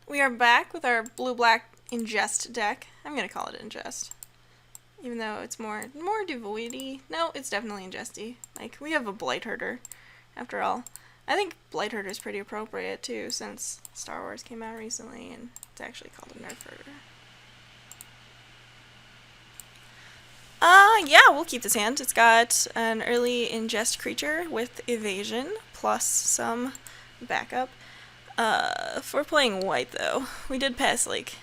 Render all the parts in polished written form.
We are back with our blue-black ingest deck. I'm gonna call it ingest, even though it's more devoidy. No, it's definitely ingesty. Like, we have a blight herder, after all. I think blight herder is pretty appropriate too, since Star Wars came out recently, and it's actually called a nerf herder. Yeah, we'll keep this hand. It's got an early ingest creature with evasion plus some backup. If we're playing white, though, we did pass, like,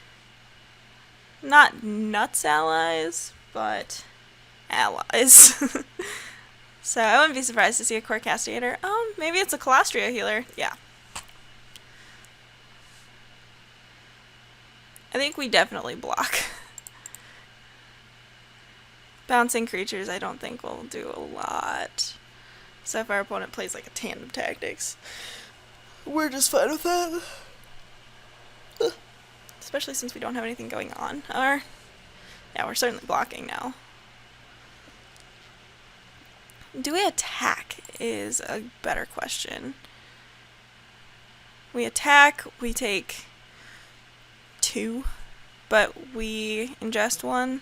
not nuts allies, but allies. So I wouldn't be surprised to see a core castigator. Maybe it's a Colostria healer. Yeah. I think we definitely block. Bouncing creatures I don't think will do a lot. So if our opponent plays like a tandem tactics, we're just fine with that. Especially since we don't have anything going on. Yeah, we're certainly blocking now. Do we attack is a better question. We attack, we take 2, but we ingest 1.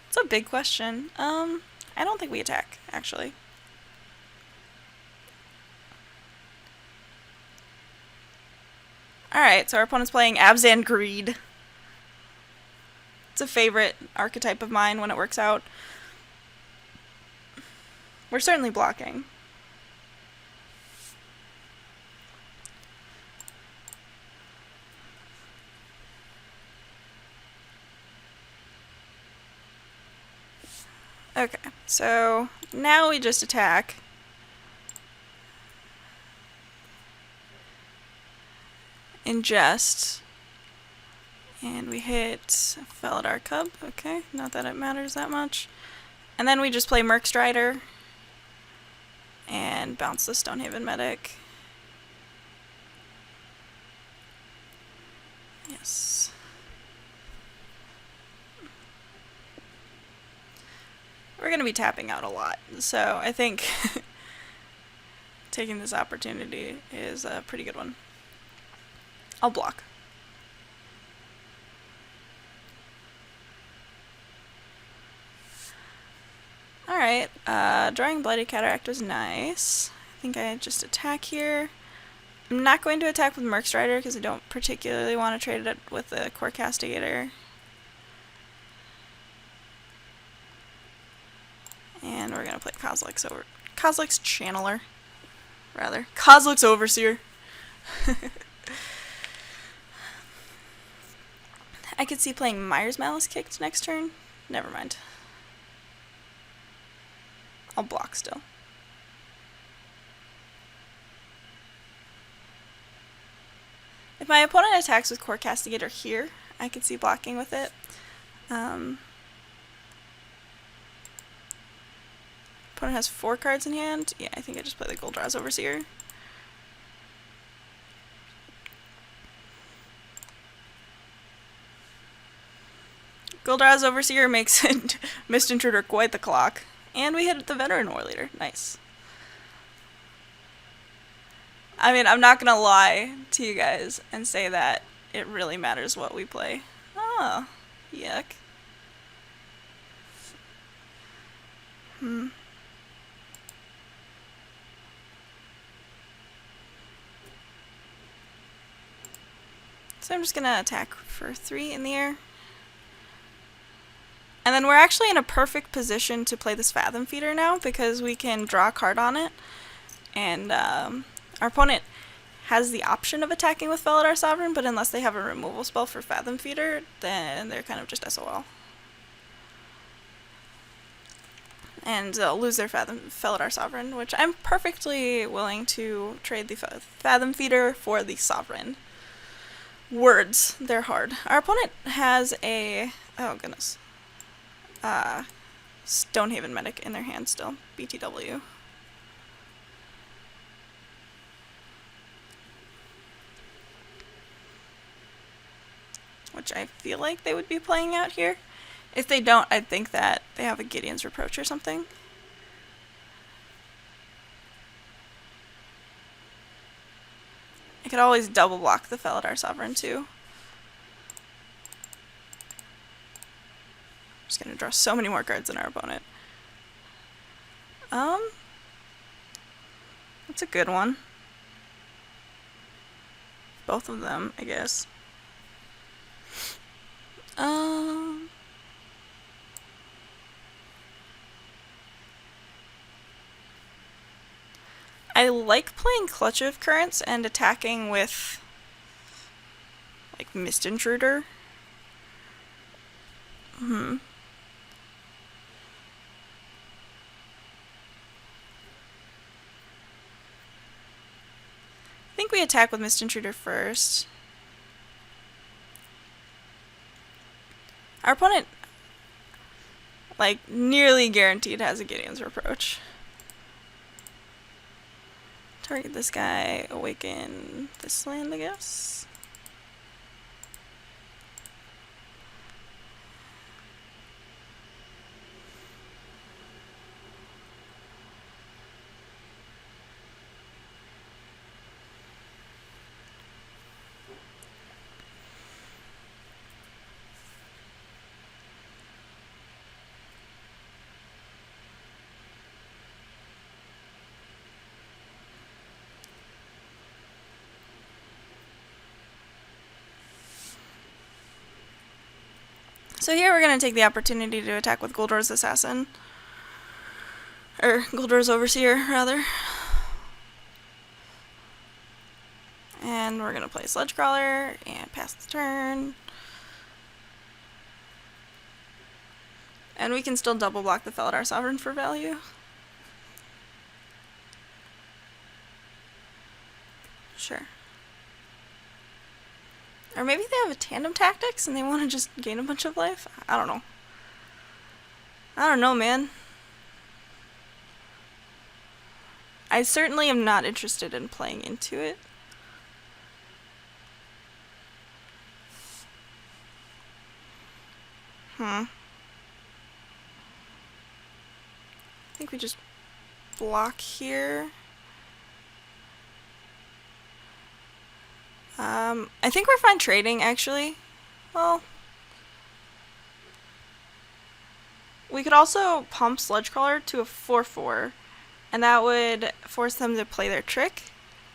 It's a big question. I don't think we attack, actually. Alright, so our opponent's playing Abzan Greed. It's a favorite archetype of mine when it works out. We're certainly blocking. Okay, so now we just attack. Ingest. And we hit Felidar Cub. Okay, not that it matters that much. And then we just play Merc Strider. And bounce the Stonehaven Medic. Yes. We're going to be tapping out a lot, so I think taking this opportunity is a pretty good one. I'll block. Alright, drawing Blighted Cataract was nice. I think I just attack here. I'm not going to attack with Merc Strider because I don't particularly want to trade it with the Core Castigator. And we're going to play Kozilek's Channeler. Rather. Kozilek's Overseer. I could see playing Myers Malice kicked next turn. Never mind. I'll block still. If my opponent attacks with Core Castigator here, I could see blocking with it. Opponent has 4 cards in hand. Yeah, I think I just play the Goldra's Overseer. Goldra's Overseer makes Mist Intruder quite the clock. And we hit the Veteran War Leader. Nice. I mean, I'm not gonna lie to you guys and say that it really matters what we play. Oh, yuck. So I'm just gonna attack for 3 in the air. And then we're actually in a perfect position to play this Fathom Feeder now because we can draw a card on it. And our opponent has the option of attacking with Felidar Sovereign, but unless they have a removal spell for Fathom Feeder, then they're kind of just SOL. And they'll lose their Felidar Sovereign, which I'm perfectly willing to trade the Fathom Feeder for the Sovereign. Words, they're hard. Our opponent has a... oh, goodness. Stonehaven Medic in their hand still. BTW. Which I feel like they would be playing out here. If they don't, I'd think that they have a Gideon's Reproach or something. could always double block the Felidar Sovereign too. I'm just gonna draw so many more cards than our opponent. That's a good one. Both of them, I guess. I like playing Clutch of Currents and attacking with, like, Mist Intruder. I think we attack with Mist Intruder first. Our opponent, like, nearly guaranteed has a Gideon's Reproach. Target this guy, awaken this land, I guess. So here we're going to take the opportunity to attack with Goldor's Assassin. Or Goldor's Overseer, rather. And we're going to play Sledge Crawler and pass the turn. And we can still double block the Felidar Sovereign for value. Sure. Or maybe they have a tandem tactics and they want to just gain a bunch of life? I don't know. I don't know, man. I certainly am not interested in playing into it. I think we just block here. I think we're fine trading, actually. Well, we could also pump Sledge Crawler to a 4/4, and that would force them to play their trick,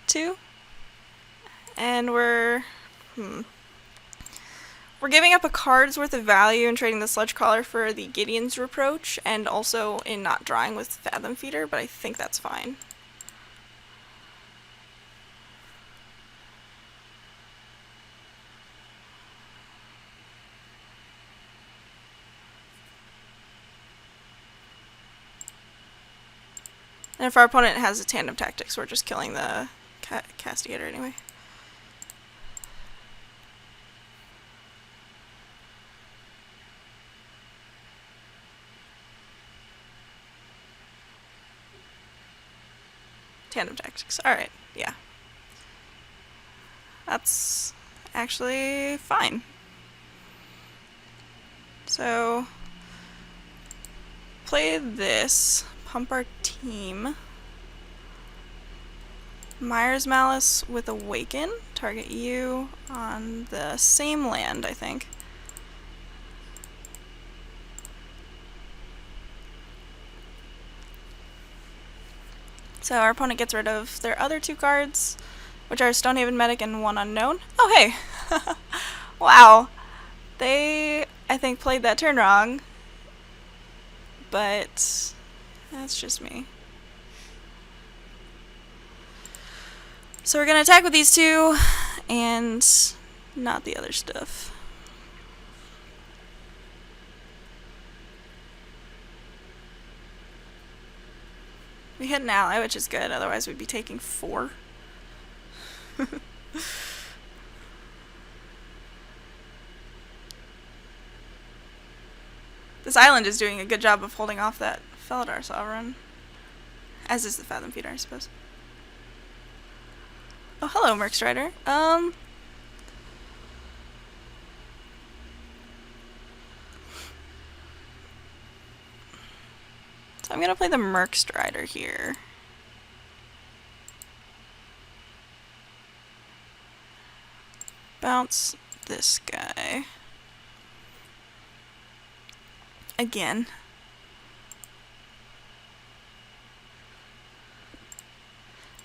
too. And we're giving up a card's worth of value in trading the Sledge Crawler for the Gideon's Reproach, and also in not drawing with Fathom Feeder, but I think that's fine. And if our opponent has a tandem tactics, we're just killing the Castigator anyway. Tandem tactics. Alright, yeah. That's actually fine. So, play this. Pump our team. Myers Malice with Awaken. Target you on the same land, I think. So our opponent gets rid of their other two cards, which are Stonehaven Medic and one Unknown. Oh, hey! Wow. They, I think, played that turn wrong. But that's just me. So we're going to attack with these two, and not the other stuff. We hit an ally, which is good, otherwise we'd be taking 4. This island is doing a good job of holding off that Felidar Sovereign. As is the Fathom Feeder, I suppose. Oh, hello, Merc Strider. So I'm gonna play the Merc Strider here. bounce this guy. Again.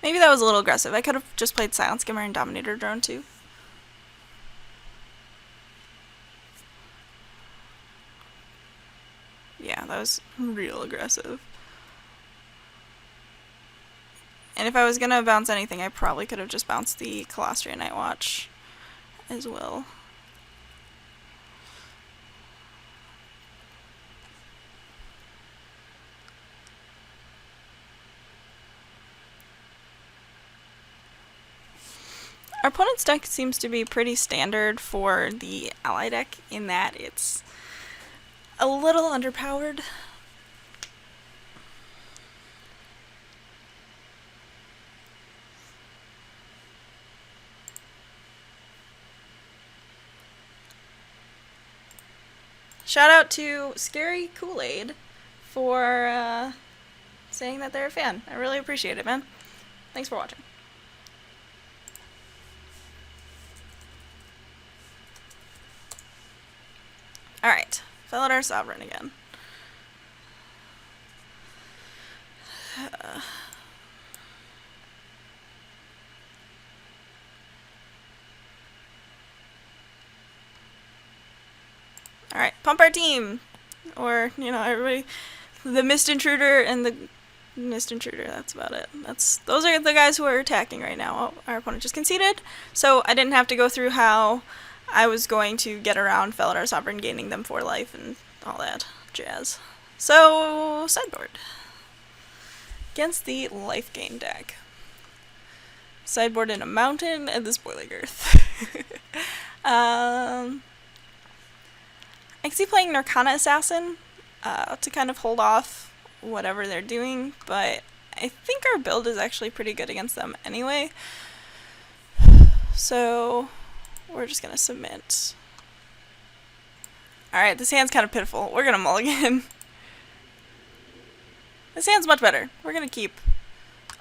Maybe that was a little aggressive. I could have just played Silent Skimmer and Dominator Drone too. Yeah, that was real aggressive. And if I was gonna bounce anything, I probably could have just bounced the Colostria Night Watch as well. Our opponent's deck seems to be pretty standard for the ally deck in that it's a little underpowered. Shout out to Scary Kool-Aid for saying that they're a fan. I really appreciate it, man. Thanks for watching. Alright, Felidar Sovereign again. Alright, pump our team! Or, you know, everybody. The Mist Intruder and the Mist Intruder, that's about it. Those are the guys who are attacking right now. Oh, our opponent just conceded, so I didn't have to go through how I was going to get around Felidar Sovereign, gaining them 4 life and all that jazz. So, sideboard. Against the life gain deck. Sideboard in a mountain and this Boiling Earth. I can see playing Narcana Assassin to kind of hold off whatever they're doing, but I think our build is actually pretty good against them anyway. So we're just gonna submit. Alright, this hand's kind of pitiful. We're gonna mulligan. This hand's much better. We're gonna keep.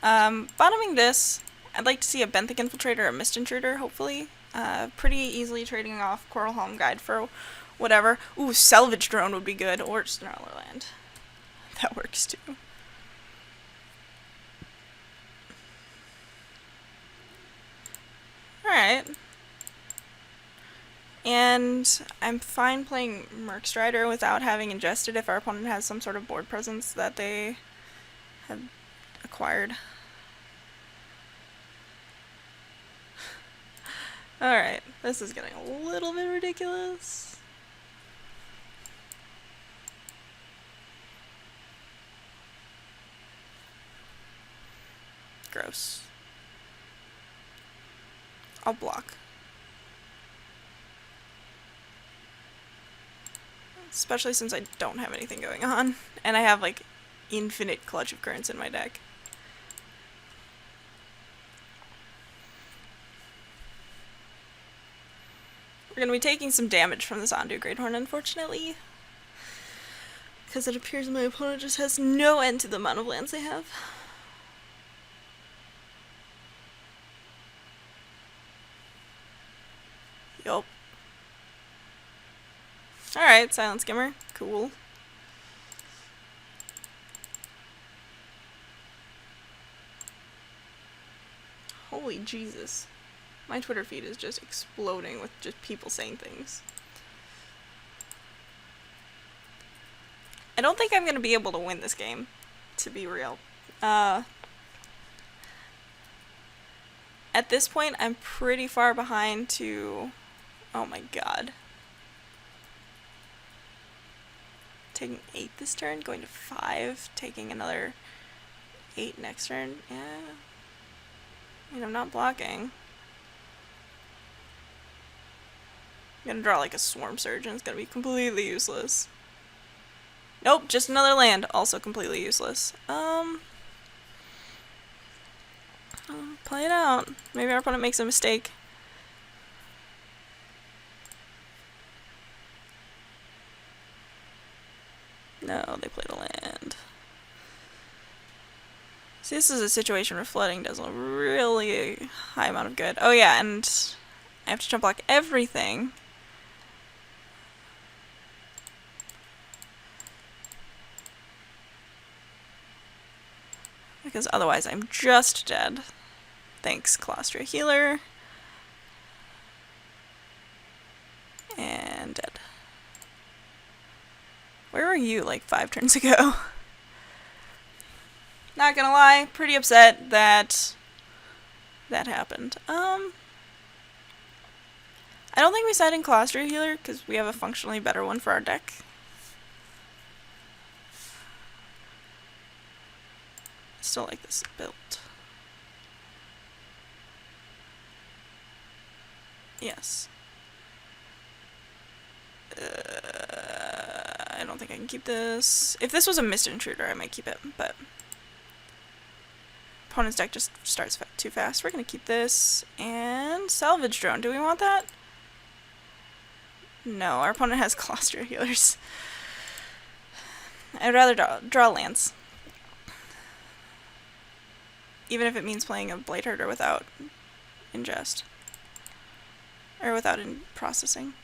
Bottoming this, I'd like to see a Benthic Infiltrator or a Mist Intruder, hopefully. Pretty easily trading off Coral Home Guide for whatever. Ooh, Salvage Drone would be good, or just Snarler Land. That works too. Alright. And I'm fine playing Merc Strider without having ingested if our opponent has some sort of board presence that they have acquired. Alright, this is getting a little bit ridiculous. Gross. I'll block. Especially since I don't have anything going on. And I have like infinite Clutch of Currents in my deck. We're going to be taking some damage from this Ondu Greathorn, unfortunately. Because it appears my opponent just has no end to the amount of lands they have. Yup. Alright, Silent Skimmer. Cool. Holy Jesus. My Twitter feed is just exploding with just people saying things. I don't think I'm going to be able to win this game, to be real. At this point, I'm pretty far behind to... Oh my god. Taking 8 this turn, going to 5, taking another 8 next turn. Yeah. I mean, I'm not blocking. I'm gonna draw like a Swarm Surge and it's gonna be completely useless. Nope, just another land, also completely useless. Play it out. Maybe our opponent makes a mistake. No, they played a land. See, this is a situation where flooding does a really high amount of good. Oh yeah, and I have to jump block everything. Because otherwise I'm just dead. Thanks, Colostria Healer. And dead. Where were you like 5 turns ago? Not gonna lie, pretty upset that that happened. I don't think we side in Colostria Healer because we have a functionally better one for our deck. Still like this build. Yes. I don't think I can keep this. If this was a Mist Intruder, I might keep it, but opponent's deck just starts too fast. We're gonna keep this and Salvage Drone. Do we want that? No, our opponent has Colostria Healers. I'd rather draw lands. Even if it means playing a Blade Herder without ingest. Or without processing.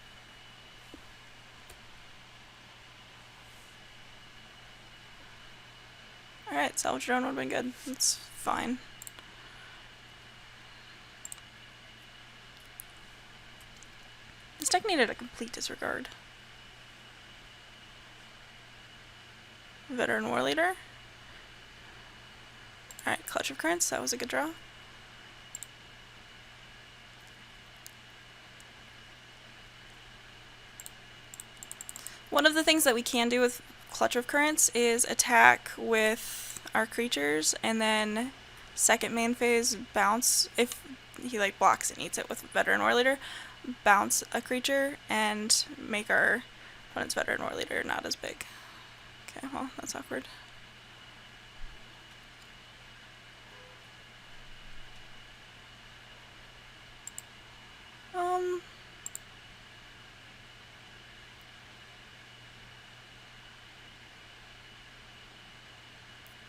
Alright, Salvage Drone would have been good. That's fine. This deck needed a complete disregard. Veteran War Leader. Alright, Clutch of Currents, that was a good draw. One of the things that we can do with Clutch of Currents is attack with our creatures and then second main phase bounce, if he like blocks and eats it with Veteran War Leader, bounce a creature and make our opponent's Veteran War Leader not as big. Okay, well, that's awkward.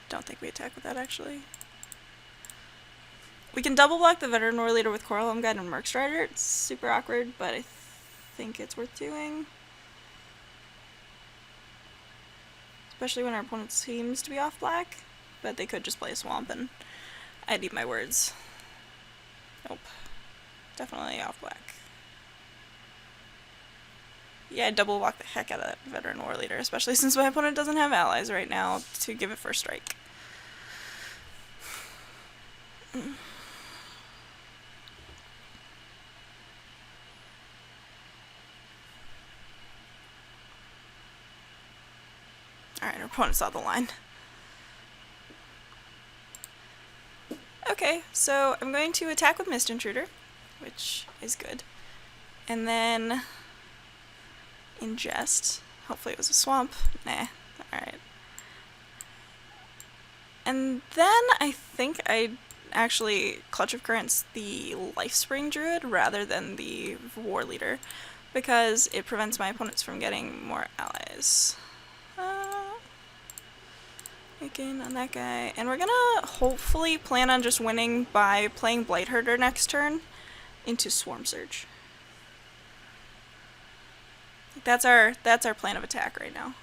Don't think we attack with that, actually. We can double block the Veteran War Leader with Coral Home Guide and Merc Strider. It's super awkward, but I think it's worth doing. Especially when our opponent seems to be off black, but they could just play a Swamp and I'd eat my words. Nope. Definitely off black. Yeah, I'd double block the heck out of that Veteran War Leader, especially since my opponent doesn't have allies right now to give it first strike. Alright, our opponent saw the line. Okay, so I'm going to attack with Mist Intruder, which is good. And then ingest. Hopefully it was a swamp. Nah. Alright. And then I think I actually Clutch of Currents the Lifespring Druid rather than the War Leader, because it prevents my opponents from getting more allies. Again on that guy. And we're gonna hopefully plan on just winning by playing Blight Herder next turn into Swarm Surge. That's our plan of attack right now.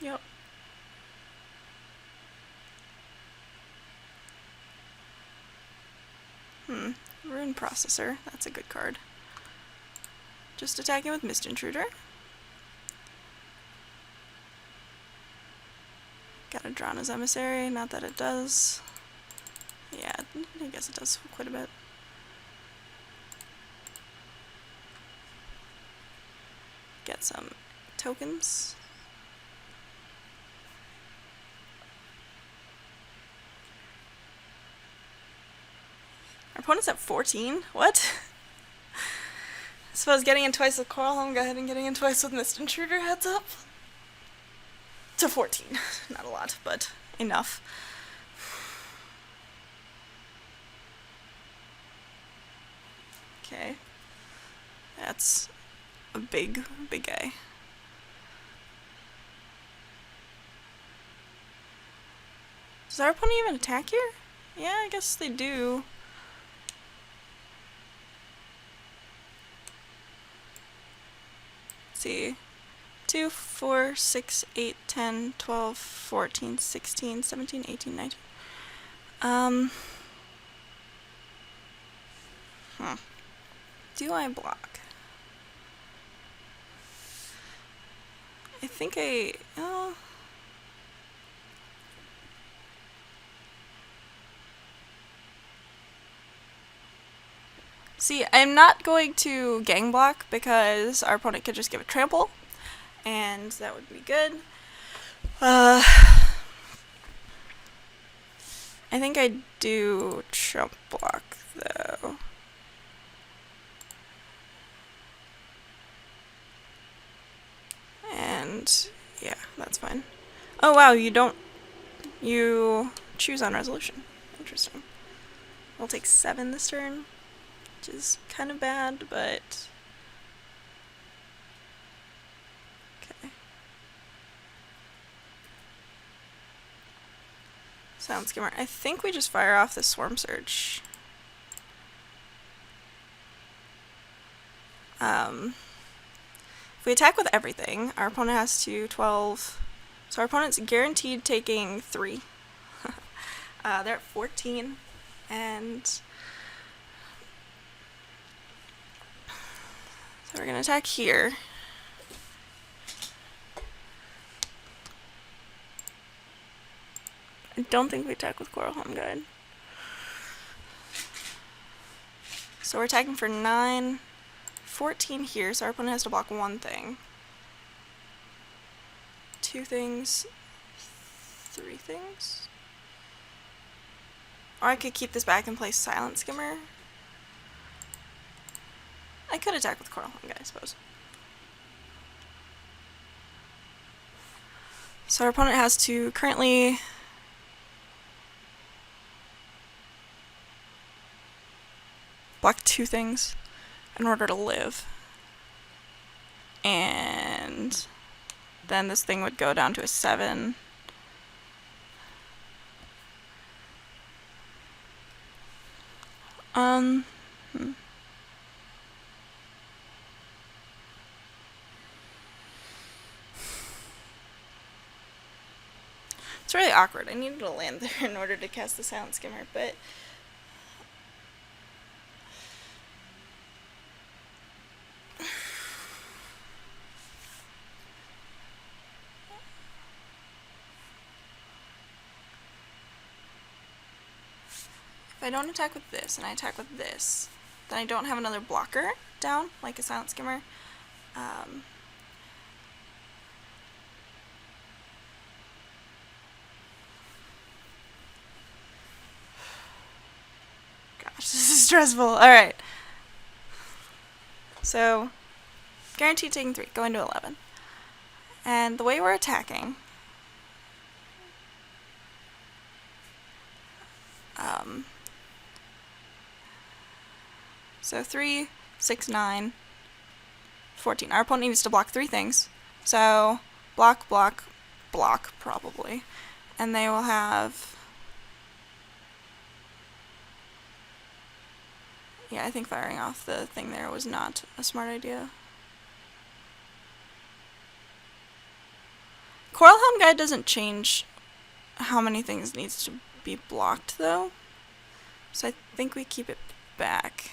Yep. Rune Processor. That's a good card. Just attacking with Mist Intruder. Got a Drana's Emissary. Not that it does. Yeah, I guess it does quite a bit. Get some tokens. Our opponent's at 14? What? I suppose getting in twice with Coral Home Guide and getting in twice with Mist Intruder heads up. To 14. Not a lot, but enough. Okay. that's a big guy. Does our opponent even attack here? Yeah, I guess they do. Let's see. 2, 4, 6, 8, 10, 12, 14, 16, 17, 18, 19. Do I block? I think see, I'm not going to gang block because our opponent could just give a trample, and that would be good. I think I do chump block though. And yeah, that's fine. Oh wow, you choose on resolution. Interesting. We'll take 7 this turn, which is kind of bad, but okay. Sound skimmer. I think we just fire off the swarm surge. If we attack with everything, our opponent has to 12. So our opponent's guaranteed taking 3. They're at 14, and so we're gonna attack here. I don't think we attack with Coral Home Guide. So we're attacking for 9, 14 here, so our opponent has to block 1 thing. 2 things, 3 things. Or I could keep this back and play Silent Skimmer. I could attack with Coral Home Guide, I suppose. So our opponent has to currently block 2 things in order to live. And then this thing would go down to a 7. It's really awkward. I needed to land there in order to cast the Silent Skimmer, but if I don't attack with this and I attack with this, then I don't have another blocker down, like a Silent Skimmer. Gosh, this is stressful. Alright. So, guaranteed taking 3, going to 11. And the way we're attacking, so 3, 6, 9, 14. Our opponent needs to block 3 things. So, block, block, block, probably. And they will have... Yeah, I think firing off the thing there was not a smart idea. Coral Helm Guide doesn't change how many things needs to be blocked, though. So I think we keep it back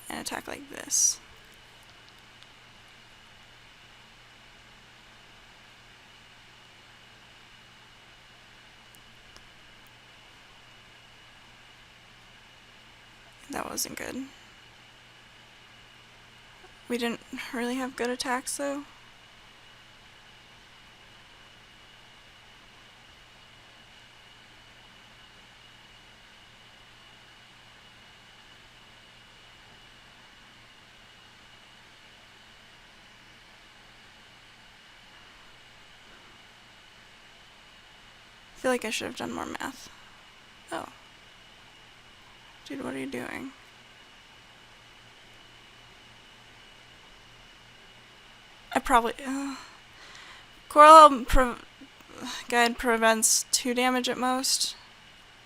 and attack like this. That wasn't good. We didn't really have good attacks, though. I feel like I should have done more math. Oh. Dude, what are you doing? probably... Coral Guide prevents 2 damage at most.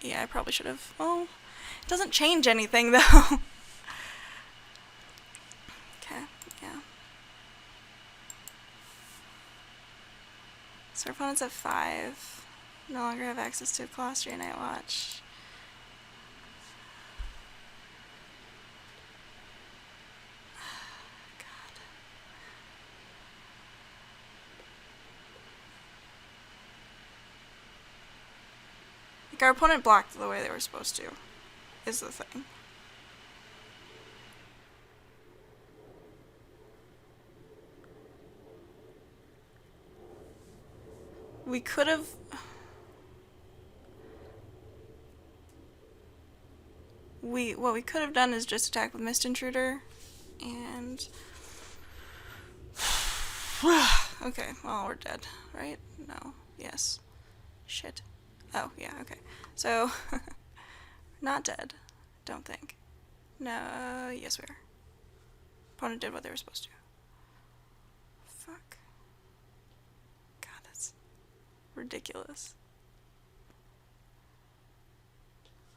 Yeah, I probably should have... Oh, it doesn't change anything, though. Okay, yeah. So our opponent's at 5. No longer have access to a Colostria Night Watch. Like, our opponent blocked the way they were supposed to, is the thing. We could have... What we could have done is just attack with Mist Intruder, and... Okay, well, we're dead, right? No. Yes. Shit. Oh, yeah, okay. So, not dead. Don't think. No, yes we are. Opponent did what they were supposed to. Fuck. God, that's ridiculous.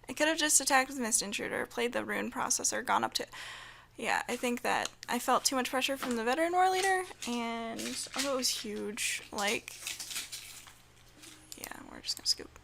I could have just attacked with Mist Intruder, played the Rune Processor, gone up to... Yeah, I think that I felt too much pressure from the Veteran War Leader, and although it was huge, like... Yeah, we're just gonna scoop.